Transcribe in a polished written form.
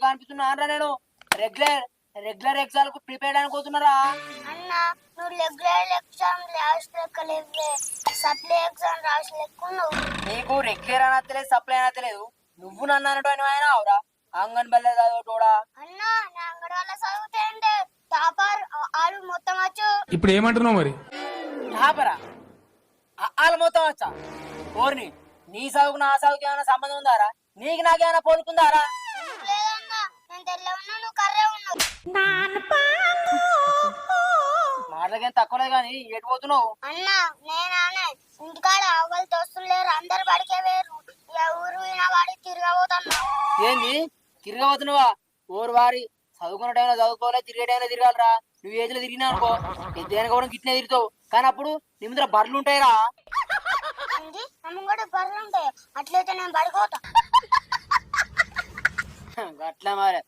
కనిపిస్తున్నా అనరా నేను రెగ్యులర్ రెగ్యులర్ ఎగ్జామ్ కు ప్రిపేర్ అనుకోతున్నారా అన్న నువ్వు రెగ్యులర్ ఎగ్జామ్ లాస్ట్ లెక్క లేవే సప్లై ఎగ్జామ్ రాసి లెక్కున్నావు నీకు రెగ్యులర్ అనట్లేదు సప్లై అనట్లేదు నువ్వు నన్ను అనటం ఆయన అవరా అంగన్ బల్లె చదవటోడా అన్న నా అంగడాల చదివితే టాపర్ ఆలు మొత్తం వచ్చు ఇప్పుడు ఏమంటున్నావు మరి టాపరా ఆలు మొత్తం వచ్చా ఓర్ని నీ చదువుకు నా చదువుకి ఏమైనా సంబంధం ఉందారా నీకు నాకేమైనా పోలుకుందారా లేదన్నా నేను తెల్ల ఉన్నా నువ్వు కర్రే ఉన్నావు మాటలకేం తక్కువలేదు కానీ ఎటు పోతున్నావు అన్న నేనానే ఇంటికాడ అవగలు దోస్తులు లేరు అందరు పడికే వేరు ఊరు విన వాడి తిరగబోతున్నా ఏంది తిరగబోతున్నావా ఓరు వారి చదువుకున్న టైంలో చదువుకోవాలి తిరిగే టైంలో తిరగాలరా నువ్వు ఏజ్లో తిరిగినా అనుకో పెద్ద కూడా గిట్నే తిరుగుతావు కానీ అప్పుడు నీ ముందర బర్రెలు ఉంటాయిరా అంది అమ్మ కూడా బర్రెలు ఉంటాయి అట్లయితే నేను పడిపోతా అట్లా మరి